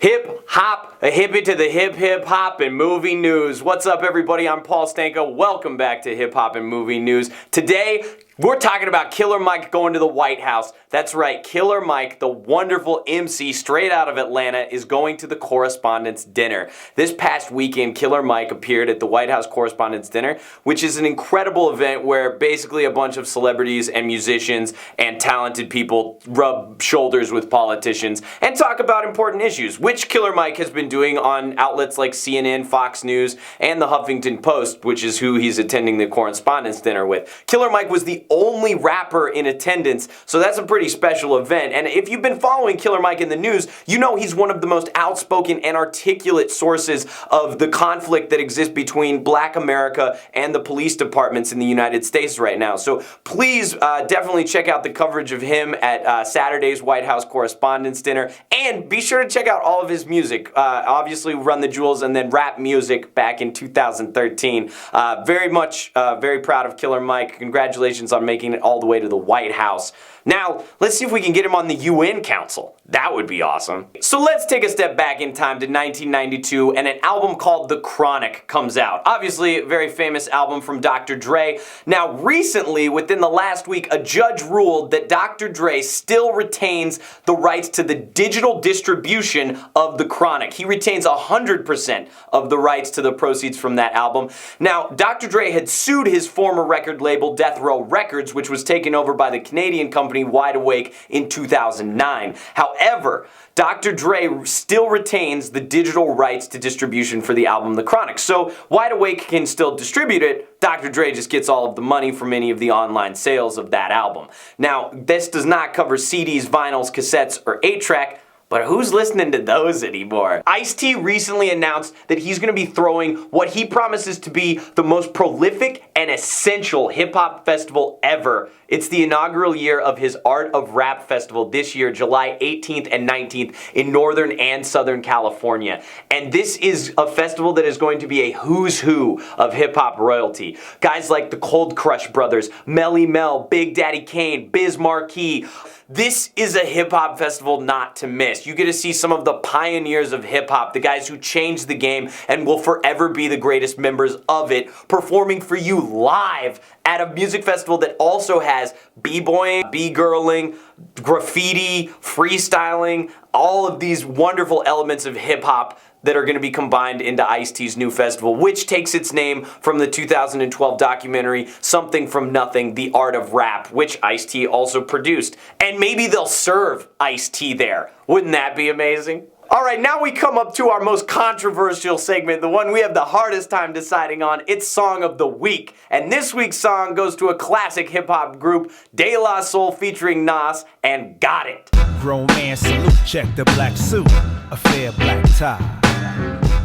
Hip hop, a hippie to the hip hop and movie news. What's up, everybody? I'm Paul Stanko. Welcome back to Hip Hop and Movie News. Today, we're talking about Killer Mike going to the White House. That's right, Killer Mike, the wonderful MC straight out of Atlanta, is going to the Correspondents Dinner. This past weekend, Killer Mike appeared at the White House Correspondents Dinner, which is an incredible event where basically a bunch of celebrities and musicians and talented people rub shoulders with politicians and talk about important issues, which Killer Mike has been doing on outlets like CNN, Fox News, and the Huffington Post, which is who he's attending the Correspondents Dinner with. Killer Mike was the only rapper in attendance, so that's a pretty special event. And if you've been following Killer Mike in the news, you know he's one of the most outspoken and articulate sources of the conflict that exists between Black America and the police departments in the United States right now. So please definitely check out the coverage of him at Saturday's White House Correspondents Dinner, and be sure to check out all of his music. Obviously, Run the Jewels and then rap music back in 2013. Very proud of Killer Mike. Congratulations on making it all the way to the White House. Now, let's see if we can get him on the UN Council. That would be awesome. So let's take a step back in time to 1992, and an album called The Chronic comes out. Obviously, a very famous album from Dr. Dre. Now, recently, within the last week, a judge ruled that Dr. Dre still retains the rights to the digital distribution of The Chronic. He retains 100% of the rights to the proceeds from that album. Now, Dr. Dre had sued his former record label, Death Row Records, which was taken over by the Canadian company Wide Awake in 2009. However, Dr. Dre still retains the digital rights to distribution for the album The Chronic. So Wide Awake can still distribute it. Dr. Dre just gets all of the money from any of the online sales of that album. Now, this does not cover CDs, vinyls, cassettes, or 8-track, but who's listening to those anymore? Ice-T recently announced that he's going to be throwing what he promises to be the most prolific and essential hip-hop festival ever. It's the inaugural year of his Art of Rap Festival this year, July 18th and 19th in Northern and Southern California. And this is a festival that is going to be a who's who of hip-hop royalty. Guys like the Cold Crush Brothers, Melly Mel, Big Daddy Kane, Biz Markie. This is a hip-hop festival not to miss. You get to see some of the pioneers of hip-hop, the guys who changed the game and will forever be the greatest members of it, performing for you live at a music festival that also has b-boying, b-girling, graffiti, freestyling, all of these wonderful elements of hip-hop that are going to be combined into Ice-T's new festival, which takes its name from the 2012 documentary Something from Nothing, The Art of Rap, which Ice-T also produced. And maybe they'll serve Ice-T there. Wouldn't that be amazing? Alright, now we come up to our most controversial segment, the one we have the hardest time deciding on. It's Song of the Week. And this week's song goes to a classic hip-hop group, De La Soul featuring Nas, and Got It. Grown man salute, check the black suit, a fair black tie.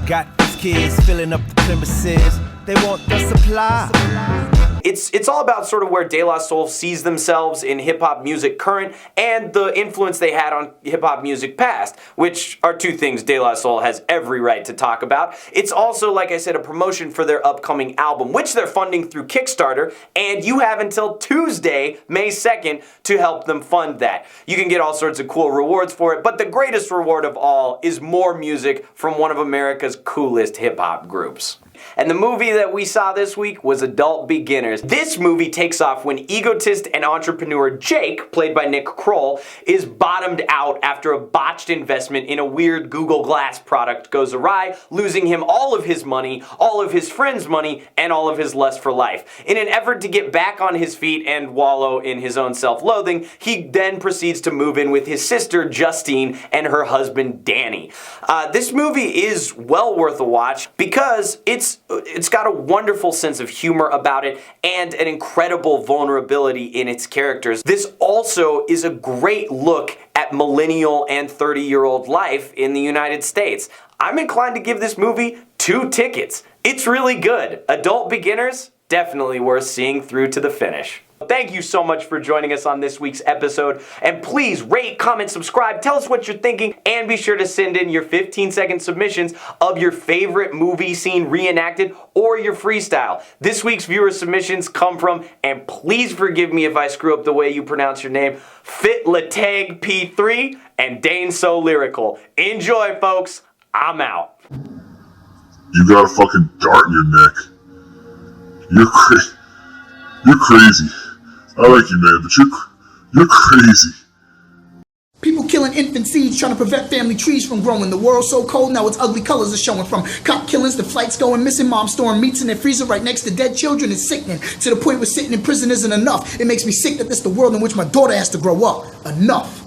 Got these kids filling up the premises, they want the supply. It's all about sort of where De La Soul sees themselves in hip-hop music current and the influence they had on hip-hop music past, which are two things De La Soul has every right to talk about. It's also, like I said, a promotion for their upcoming album, which they're funding through Kickstarter, and you have until Tuesday, May 2nd, to help them fund that. You can get all sorts of cool rewards for it, but the greatest reward of all is more music from one of America's coolest hip-hop groups. And the movie that we saw this week was Adult Beginners. This movie takes off when egotist and entrepreneur Jake, played by Nick Kroll, is bottomed out after a botched investment in a weird Google Glass product goes awry, losing him all of his money, all of his friends' money, and all of his lust for life. In an effort to get back on his feet and wallow in his own self-loathing, he then proceeds to move in with his sister Justine and her husband Danny. This movie is well worth a watch because it's got a wonderful sense of humor about it and an incredible vulnerability in its characters. This also is a great look at millennial and 30-year-old life in the United States. I'm inclined to give this movie 2 tickets. It's really good. Adult Beginners, definitely worth seeing through to the finish. Thank you so much for joining us on this week's episode. And please rate, comment, subscribe, tell us what you're thinking, and be sure to send in your 15-second submissions of your favorite movie scene reenacted or your freestyle. This week's viewer submissions come from, and please forgive me if I screw up the way you pronounce your name, Fitlateg P3 and Dane So Lyrical. Enjoy, folks. I'm out. You got a fucking dart in your neck. You're crazy. I like you, man, but you're crazy. People killing infant seeds, trying to prevent family trees from growing. The world's so cold now its ugly colors are showing. From cop killings to flights going missing, moms storing meats in their freezer right next to dead children is sickening. To the point where sitting in prison isn't enough. It makes me sick that this is the world in which my daughter has to grow up. Enough.